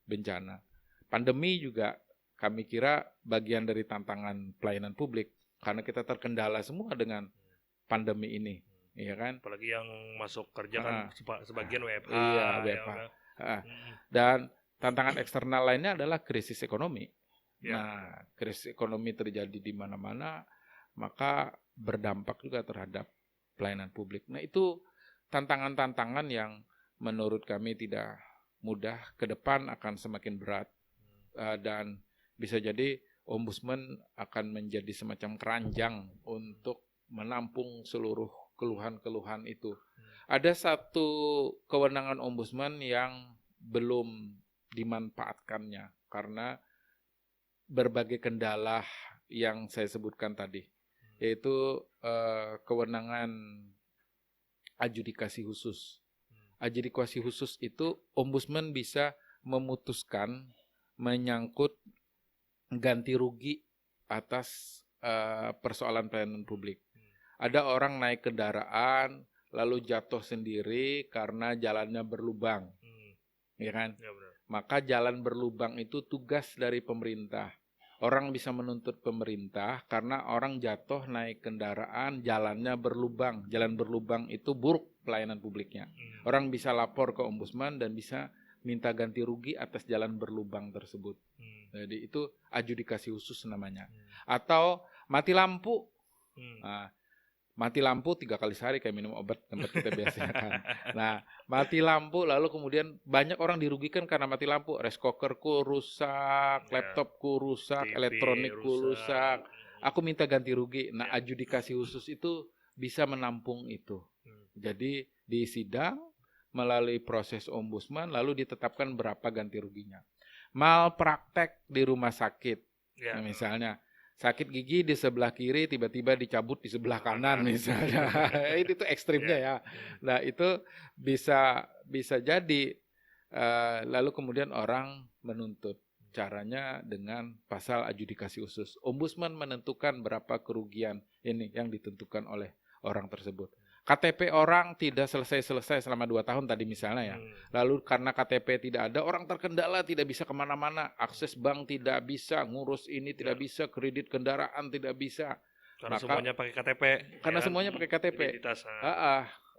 bencana. Pandemi juga kami kira bagian dari tantangan pelayanan publik karena kita terkendala semua dengan pandemi ini, ya kan? Apalagi yang masuk kerja kan sebagian WFH. Iya, WFH. Dan tantangan eksternal lainnya adalah krisis ekonomi. Ya. Nah, krisis ekonomi terjadi di mana-mana, maka berdampak juga terhadap pelayanan publik. Nah, itu tantangan-tantangan yang menurut kami tidak mudah, ke depan akan semakin berat, dan bisa jadi ombudsman akan menjadi semacam keranjang untuk menampung seluruh keluhan-keluhan itu. Ada satu kewenangan ombudsman yang belum dimanfaatkannya karena berbagai kendala yang saya sebutkan tadi, yaitu kewenangan adjudikasi khusus. Adjudikasi khusus itu ombudsman bisa memutuskan menyangkut ganti rugi atas persoalan pelayanan publik. Ada orang naik kendaraan lalu jatuh sendiri karena jalannya berlubang, ya kan? Ya, benar. Maka jalan berlubang itu tugas dari pemerintah. Orang bisa menuntut pemerintah karena orang jatuh naik kendaraan jalannya berlubang. Jalan berlubang itu buruk pelayanan publiknya. Orang bisa lapor ke ombudsman dan bisa minta ganti rugi atas jalan berlubang tersebut. Jadi itu adjudikasi khusus namanya. Atau mati lampu. Nah, mati lampu 3 kali sehari kayak minum obat tempat kita biasanya kan. Nah, mati lampu lalu kemudian banyak orang dirugikan karena mati lampu. Rice cookerku rusak, laptopku rusak, TV elektronikku rusak. Aku minta ganti rugi. Nah, adjudikasi khusus itu bisa menampung itu. Jadi di sidang melalui proses ombudsman lalu ditetapkan berapa ganti ruginya. Malpraktek di rumah sakit. Ya. Nah, misalnya sakit gigi di sebelah kiri tiba-tiba dicabut di sebelah kanan misalnya. Itu ekstrimnya ya. Nah, itu bisa jadi lalu kemudian orang menuntut. Caranya dengan pasal adjudikasi khusus. Ombudsman menentukan berapa kerugian ini yang ditentukan oleh orang tersebut. KTP orang tidak selesai selama 2 tahun tadi misalnya ya. Lalu karena KTP tidak ada, orang terkendala tidak bisa kemana-mana. Akses bank tidak bisa, ngurus ini tidak bisa, kredit kendaraan tidak bisa. Karena semuanya pakai KTP. Karena semuanya pakai KTP.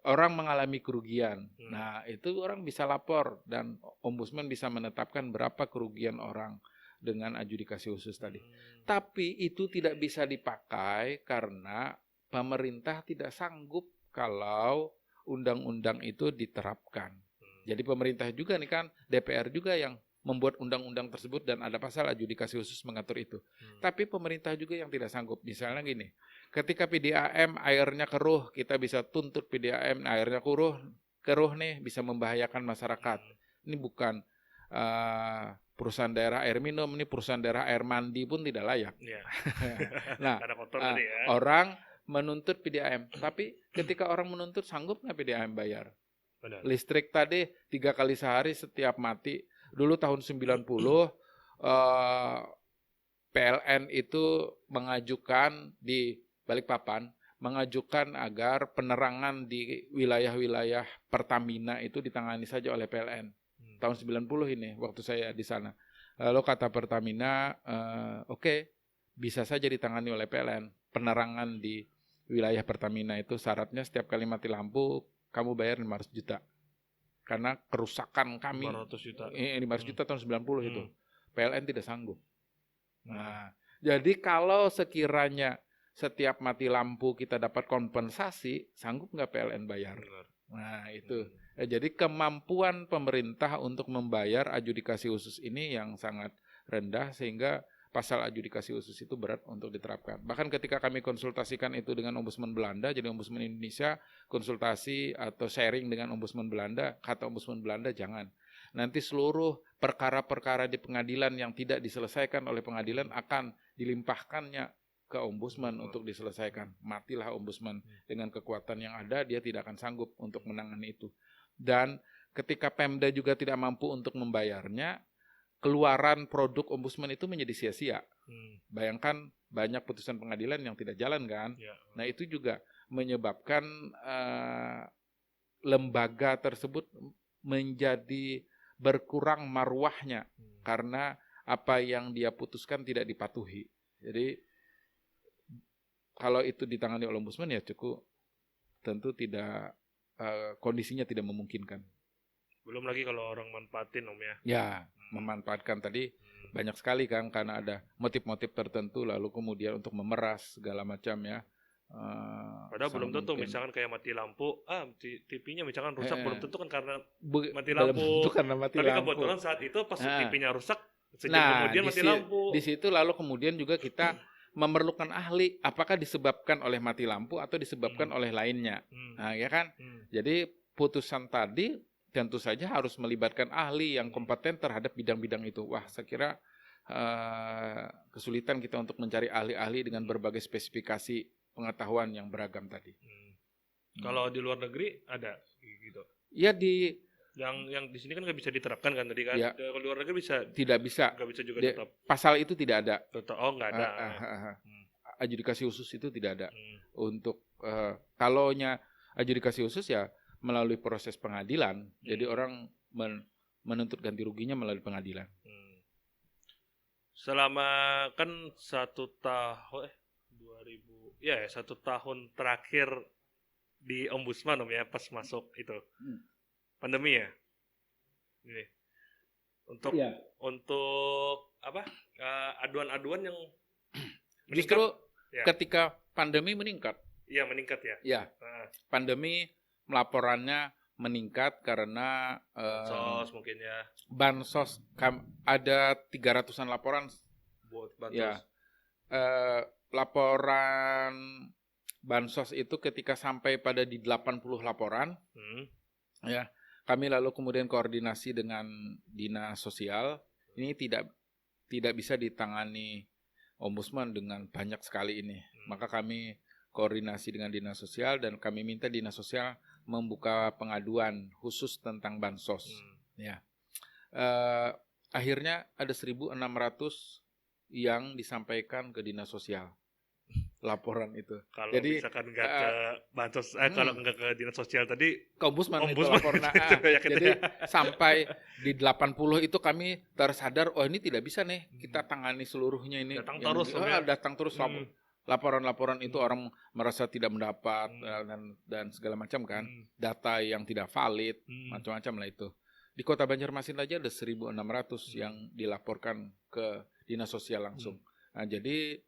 Orang mengalami kerugian. Nah, itu orang bisa lapor dan ombudsman bisa menetapkan berapa kerugian orang dengan adjudikasi khusus tadi. Tapi itu tidak bisa dipakai karena pemerintah tidak sanggup kalau undang-undang itu diterapkan. Jadi pemerintah juga nih kan, DPR juga yang membuat undang-undang tersebut dan ada pasal adjudikasi khusus mengatur itu. Tapi pemerintah juga yang tidak sanggup. Misalnya gini, ketika PDAM airnya keruh, kita bisa tuntut PDAM airnya keruh nih bisa membahayakan masyarakat. Ini bukan perusahaan daerah air minum, ini perusahaan daerah air mandi pun tidak layak. Nah, orang menuntut PDAM, tapi ketika orang menuntut sanggup nggak PDAM bayar? Benar. Listrik tadi 3 kali sehari setiap mati. Dulu tahun 90 PLN itu mengajukan di Balikpapan, mengajukan agar penerangan di wilayah-wilayah Pertamina itu ditangani saja oleh PLN. Tahun 90 ini, waktu saya di sana. Lalu kata Pertamina, oke, bisa saja ditangani oleh PLN. Penerangan di wilayah Pertamina itu syaratnya setiap kali mati lampu, kamu bayar 500 juta. Karena kerusakan kami 500 juta tahun 90 itu. PLN tidak sanggup. Nah, jadi kalau sekiranya setiap mati lampu kita dapat kompensasi, sanggup nggak PLN bayar? Nah, itu. Jadi kemampuan pemerintah untuk membayar adjudikasi khusus ini yang sangat rendah sehingga pasal adjudikasi khusus itu berat untuk diterapkan. Bahkan ketika kami konsultasikan itu dengan Ombudsman Belanda, jadi Ombudsman Indonesia konsultasi atau sharing dengan Ombudsman Belanda, kata Ombudsman Belanda jangan. Nanti seluruh perkara-perkara di pengadilan yang tidak diselesaikan oleh pengadilan akan dilimpahkannya ke ombudsman untuk diselesaikan. Matilah ombudsman. Dengan kekuatan yang ada, dia tidak akan sanggup untuk menangani itu. Dan ketika Pemda juga tidak mampu untuk membayarnya, keluaran produk ombudsman itu menjadi sia-sia. Bayangkan banyak putusan pengadilan yang tidak jalan kan. Nah itu juga menyebabkan lembaga tersebut menjadi berkurang marwahnya karena apa yang dia putuskan tidak dipatuhi. Jadi kalau itu ditangani oleh ombudsman ya cukup tentu tidak kondisinya tidak memungkinkan. Belum lagi kalau orang manfaatin Om ya. Ya, memanfaatkan tadi banyak sekali kan karena ada motif-motif tertentu lalu kemudian untuk memeras segala macam ya. Padahal belum tentu mungkin. misalkan kayak mati lampu, TV-nya misalkan rusak belum tentu kan karena mati Belum lampu. tentu karena mati Tapi lampu. kebetulan saat itu pas TV-nya rusak, sejam Nah, kemudian mati lampu. di situ lalu kemudian juga kita memerlukan ahli apakah disebabkan oleh mati lampu atau disebabkan oleh lainnya. Nah, ya kan? Jadi putusan tadi tentu saja harus melibatkan ahli yang kompeten terhadap bidang-bidang itu. Wah, saya kira kesulitan kita untuk mencari ahli-ahli dengan berbagai spesifikasi pengetahuan yang beragam tadi. Kalau di luar negeri ada gitu. Ya di yang di sini kan nggak bisa diterapkan kan tadi kan. Ya, kalau di luar negeri bisa. Tidak bisa. Nggak bisa juga tetap. Pasal itu tidak ada. Oh nggak ada. Adjudikasi khusus itu tidak ada. Untuk kalaunya adjudikasi khusus ya melalui proses pengadilan. Jadi orang menuntut ganti ruginya melalui pengadilan. Selama kan 1 tahun 1 tahun terakhir di ombudsman Om ya pas masuk itu pandemi ya. Ini untuk apa aduan-aduan yang justru ketika pandemi meningkat. Iya meningkat ya. Ya pandemi laporannya meningkat karena bansos mungkin ya. Bansos ada 300-an laporan buat bansos. Ya. Laporan bansos itu ketika sampai pada di 80 laporan, ya kami lalu kemudian koordinasi dengan dinas sosial. Ini tidak bisa ditangani ombudsman dengan banyak sekali ini. Maka kami koordinasi dengan dinas sosial dan kami minta dinas sosial membuka pengaduan khusus tentang bansos. Ya, akhirnya ada 1.600 yang disampaikan ke dinas sosial. Laporan itu. Kalau jadi misalkan nggak ke bansos, kalau nggak ke dinas sosial tadi ke ombudsman itu lapor. Jadi sampai di 80 itu kami tersadar, oh ini tidak bisa nih kita tangani seluruhnya ini. Datang terus laporan-laporan itu orang merasa tidak mendapat dan segala macam kan, data yang tidak valid, macam-macam lah itu. Di Kota Banjarmasin aja ada 1.600 yang dilaporkan ke dinas sosial langsung. Nah, jadi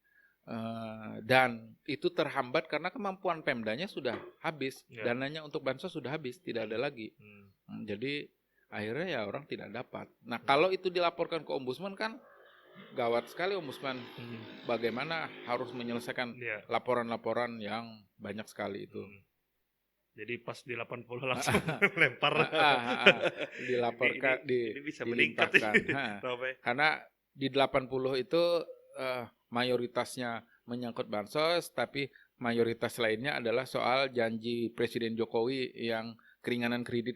dan itu terhambat karena kemampuan Pemdanya sudah habis, dananya untuk bansos sudah habis, tidak ada lagi. Jadi akhirnya ya orang tidak dapat. Nah kalau itu dilaporkan ke ombudsman kan gawat sekali ombudsman. Bagaimana harus menyelesaikan laporan-laporan yang banyak sekali itu. Jadi pas di 80 langsung lempar. Dilaporkan, ini bisa meningkat. Karena di 80 itu mayoritasnya menyangkut bansos, tapi mayoritas lainnya adalah soal janji Presiden Jokowi yang keringanan kredit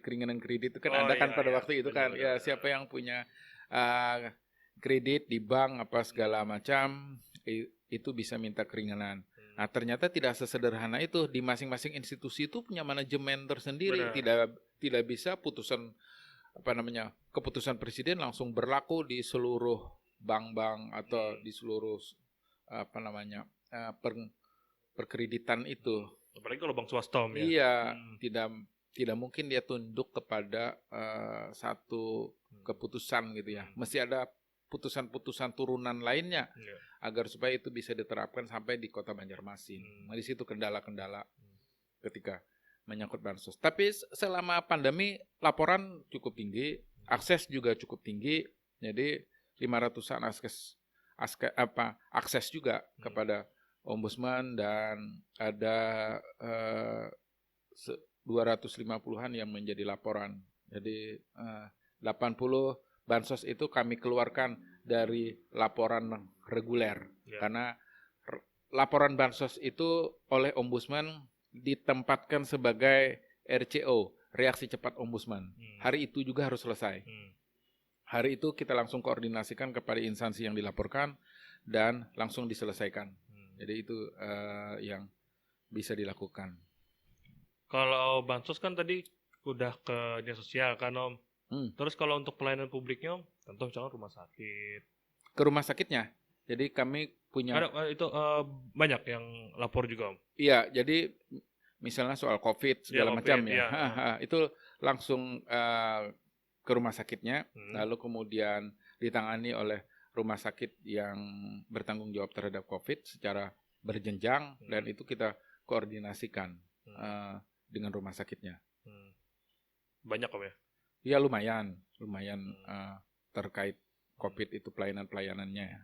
itu kan ada kan pada waktu itu kan. Ya siapa yang punya kredit di bank apa segala macam itu bisa minta keringanan. Nah ternyata tidak sesederhana itu. Di masing-masing institusi itu punya manajemen tersendiri. Tidak bisa keputusan presiden langsung berlaku di seluruh bank-bank atau di seluruh perkreditan itu. Apalagi kalau bank swasta ya. Iya, tidak mungkin dia tunduk kepada satu keputusan gitu ya. Mesti ada putusan-putusan turunan lainnya agar supaya itu bisa diterapkan sampai di Kota Banjarmasin. Di situ kendala-kendala ketika menyangkut bansos. Tapi selama pandemi laporan cukup tinggi, akses juga cukup tinggi. Jadi 500-an akses juga kepada ombudsman dan ada 250-an yang menjadi laporan. Jadi 80 bansos itu kami keluarkan dari laporan reguler karena laporan bansos itu oleh ombudsman ditempatkan sebagai RCO, reaksi cepat ombudsman. Hari itu juga harus selesai. Hari itu kita langsung koordinasikan kepada instansi yang dilaporkan dan langsung diselesaikan. Jadi itu yang bisa dilakukan. Kalau bansos kan tadi udah ke dinas sosial kan Om. Terus kalau untuk pelayanan publiknya Om, contoh misalnya rumah sakit. Ke rumah sakitnya. Jadi kami punya Itu banyak yang lapor juga Om. Iya, jadi misalnya soal COVID segala COVID, macam ya. iya. Itu langsung ke rumah sakitnya, lalu kemudian ditangani oleh rumah sakit yang bertanggung jawab terhadap COVID secara berjenjang dan itu kita koordinasikan dengan rumah sakitnya. Banyak Om ya? Ya lumayan terkait COVID itu pelayanannya.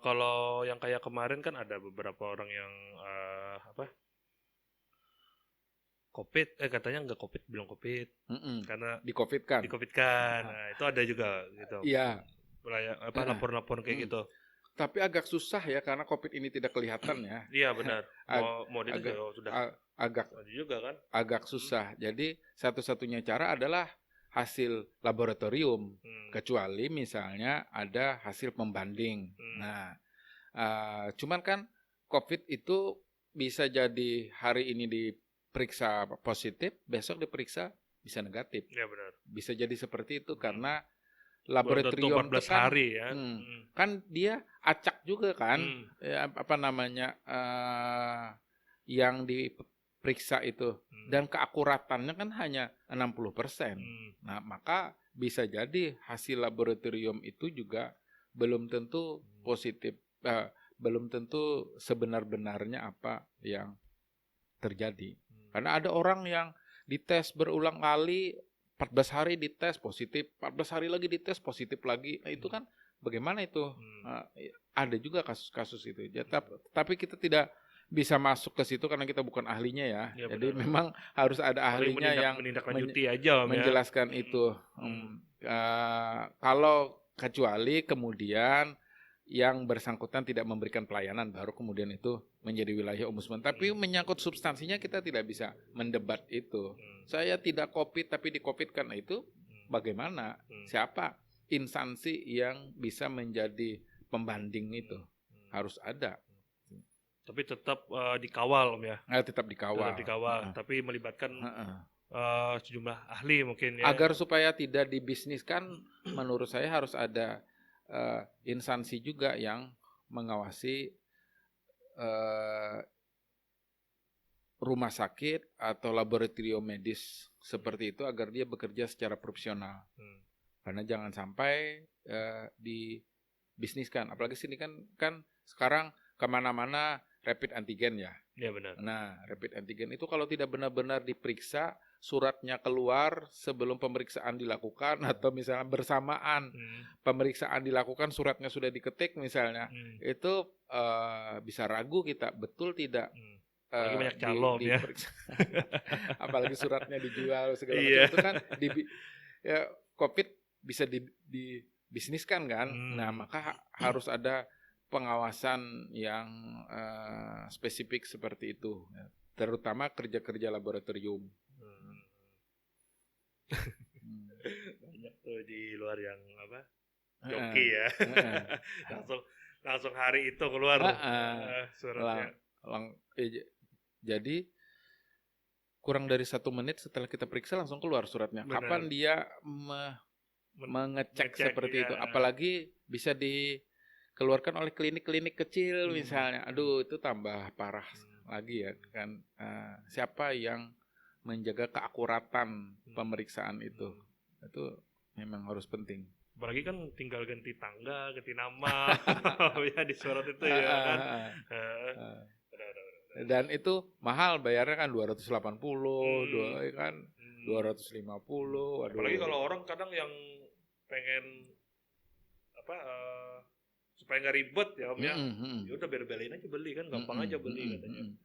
Kalau yang kayak kemarin kan ada beberapa orang yang COVID, katanya nggak COVID, bilang COVID, karena di COVID kan. Nah, itu ada juga gitu. Iya. Lapor-lapor kayak gitu. Tapi agak susah ya karena COVID ini tidak kelihatan ya. Iya benar. Model sudah agak juga kan. Agak susah. Jadi satu-satunya cara adalah hasil laboratorium, kecuali misalnya ada hasil pembanding. Nah, cuman kan COVID itu bisa jadi hari ini diperiksa positif, besok diperiksa bisa negatif. Iya benar. Bisa jadi seperti itu karena laboratorium 14 hari ya. Kan dia acak juga kan, yang diperiksa itu. Dan keakuratannya kan hanya 60%. Nah, maka bisa jadi hasil laboratorium itu juga belum tentu positif, belum tentu sebenar-benarnya apa yang terjadi. Karena ada orang yang dites berulang kali, 14 hari dites positif, 14 hari lagi dites positif lagi. Nah, itu kan bagaimana itu? Ada juga kasus-kasus itu. Tapi kita tidak bisa masuk ke situ karena kita bukan ahlinya ya. Jadi benar. Memang harus ada ahlinya yang menjelaskan itu. Kalau kecuali kemudian yang bersangkutan tidak memberikan pelayanan, baru kemudian itu menjadi wilayah ombudsman. Tapi menyangkut substansinya kita tidak bisa mendebat itu. Saya tidak COVID tapi di-COVID-kan, itu bagaimana? Siapa instansi yang bisa menjadi pembanding itu? Harus ada. Tapi tetap dikawal Om ya? Tetap dikawal. Tapi melibatkan sejumlah ahli mungkin ya. Agar supaya tidak dibisniskan, menurut saya harus ada instansi juga yang mengawasi rumah sakit atau laboratorium medis seperti itu agar dia bekerja secara profesional. Karena jangan sampai dibisniskan. Apalagi sini kan sekarang kemana-mana rapid antigen ya. Iya benar. Nah, rapid antigen itu kalau tidak benar-benar diperiksa, suratnya keluar sebelum pemeriksaan dilakukan atau misalnya bersamaan pemeriksaan dilakukan, suratnya sudah diketik misalnya, itu bisa ragu kita betul tidak. Apalagi banyak calon ya. Apalagi suratnya dijual segala macam itu kan COVID bisa dibisniskan kan. Nah, maka harus ada pengawasan yang spesifik seperti itu, terutama kerja-kerja laboratorium. Banyak tuh di luar yang joki ya. langsung hari itu keluar suratnya. Jadi kurang dari 1 menit setelah kita periksa langsung keluar suratnya. Benar. Kapan dia mengecek seperti itu? Apalagi bisa dikeluarkan oleh klinik-klinik kecil misalnya. Aduh, itu tambah parah lagi ya kan. Siapa yang menjaga keakuratan pemeriksaan itu memang harus penting. Apalagi kan tinggal ganti tangga, ganti nama ya di surat itu ya kan. Dan itu mahal, bayarnya kan 280, kan 250. Waduh. Apalagi kalau orang kadang yang pengen supaya nggak ribet ya Om ya. Ya udah bela-belain aja beli kan, gampang aja beli katanya.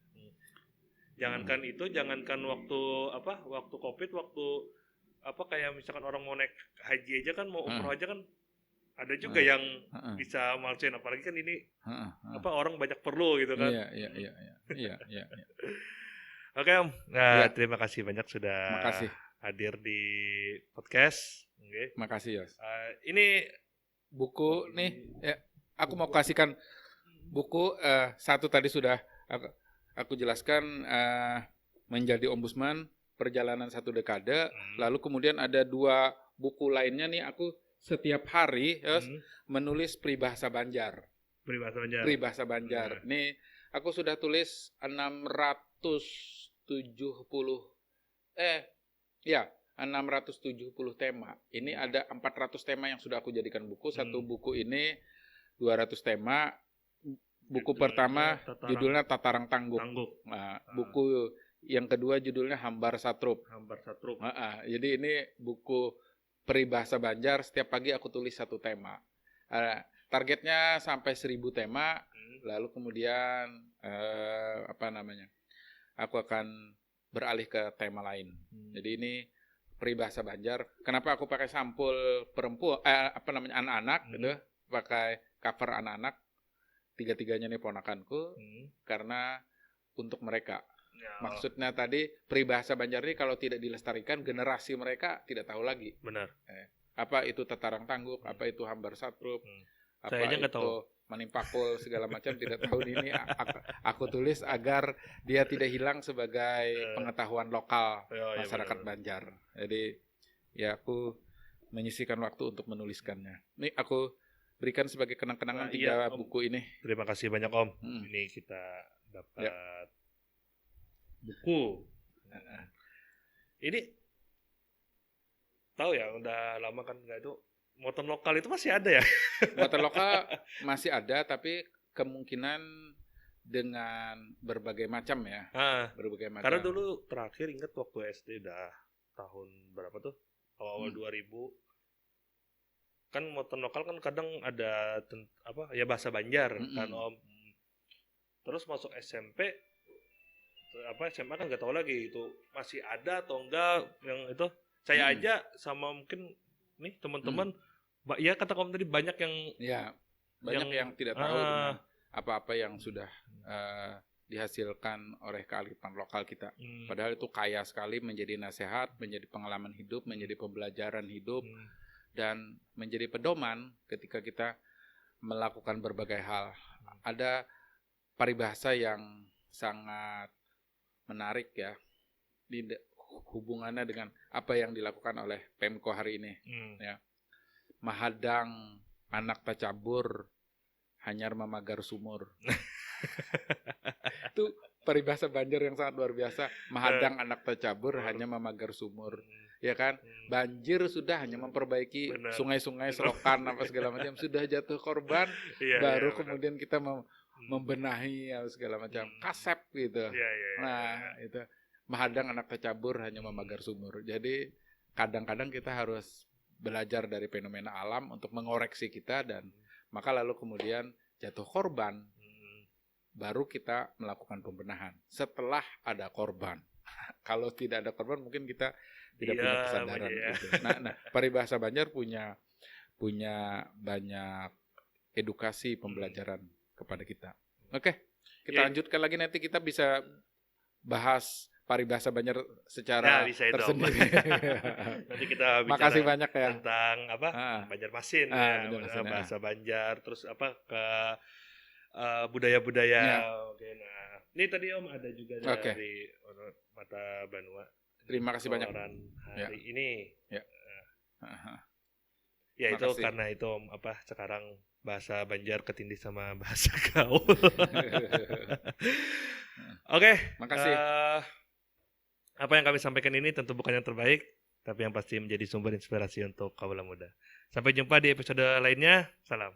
Jangankan waktu COVID, waktu kayak misalkan orang mau naik haji aja kan, mau umroh aja kan ada juga yang bisa malsuin, apalagi kan ini orang banyak perlu gitu kan. Iya. Oke Om, nah, terima kasih banyak sudah Makasih. hadir di podcast. Oke. Makasih Yos. Ini buku nih, ya, aku mau kasihkan buku satu tadi sudah aku jelaskan, menjadi ombudsman perjalanan 1 dekade. Lalu kemudian ada 2 buku lainnya nih, aku setiap hari menulis peribahasa Banjar. Peribahasa Banjar. Nih aku sudah tulis 670 tema. Ini ada 400 tema yang sudah aku jadikan buku. Satu buku ini 200 tema. Buku pertama judulnya Tatarang Tangguk. Nah, buku yang kedua judulnya Hambar Satrup. Jadi ini buku peribahasa Banjar. Setiap pagi aku tulis 1 tema. Targetnya sampai 1000 tema. Lalu kemudian aku akan beralih ke tema lain. Jadi ini peribahasa Banjar. Kenapa aku pakai sampul perempuan, anak-anak gitu, pakai cover anak-anak. 3-tiganya nih ponakanku, karena untuk mereka. Maksudnya tadi peribahasa Banjar ini kalau tidak dilestarikan, generasi mereka tidak tahu lagi. Benar. Apa itu Tatarang Tangguk, apa itu Hambar Satrup, apa Saya aja nggak itu tahu. Manipakul, segala macam tidak tahu. Ini aku tulis agar dia tidak hilang sebagai pengetahuan lokal masyarakat Banjar. Jadi ya aku menyisihkan waktu untuk menuliskannya. Ini aku berikan sebagai kenang-kenangan 3 buku ini. Terima kasih banyak Om. Ini kita dapat buku. Ini tahu ya, udah lama kan nggak itu. Muatan lokal itu masih ada ya? Muatan lokal masih ada, tapi kemungkinan dengan berbagai macam ya. Berbagai macam. Karena dulu terakhir ingat waktu SD udah tahun berapa tuh? Awal 2000. Kan muatan lokal kan kadang ada bahasa Banjar kan Om. Terus masuk SMP, SMA kan nggak tahu lagi itu masih ada atau enggak yang itu. Saya aja sama mungkin nih teman-teman, ya kata kamu tadi banyak yang tidak tahu dengan apa-apa yang sudah dihasilkan oleh kearifan lokal kita. Padahal itu kaya sekali, menjadi nasihat, menjadi pengalaman hidup, menjadi pembelajaran hidup, dan menjadi pedoman ketika kita melakukan berbagai hal. Ada paribahasa yang sangat menarik ya, hubungannya dengan apa yang dilakukan oleh Pemko hari ini. Ya. Mahadang anak tacabur, hanyar mamagar sumur. Itu peribahasa Banjar yang sangat luar biasa. Mahadang anak tacabur, hanya mamagar sumur. Ya kan? Banjir sudah hanya memperbaiki sungai-sungai, selokan, apa segala macam. Sudah jatuh korban, baru kemudian kita membenahi segala macam. Kasep gitu. Nah, itu. Mahadang anak tacabur, hanya memagar sumur. Jadi kadang-kadang kita harus belajar dari fenomena alam untuk mengoreksi kita, dan maka lalu kemudian jatuh korban, baru kita melakukan pembenahan setelah ada korban. Kalau tidak ada korban mungkin kita tidak punya kesadaran. Gitu. Nah, peribahasa Banjar punya banyak edukasi pembelajaran kepada kita. Oke, kita lanjutkan lagi, nanti kita bisa bahas paribahasa Banjar secara tersendiri. Nanti kita bicara makasih banyak ya tentang Banjarmasin, bahasa Banjar, terus ke budaya-budaya. Oke, nah ini tadi Om ada juga dari Mata Banua. Terima kasih banyak hari ini. Ya itu makasih. Karena itu Om sekarang bahasa Banjar ketindih sama bahasa gaul. Oke, makasih. Apa yang kami sampaikan ini tentu bukan yang terbaik, tapi yang pasti menjadi sumber inspirasi untuk kaula muda. Sampai jumpa di episode lainnya. Salam.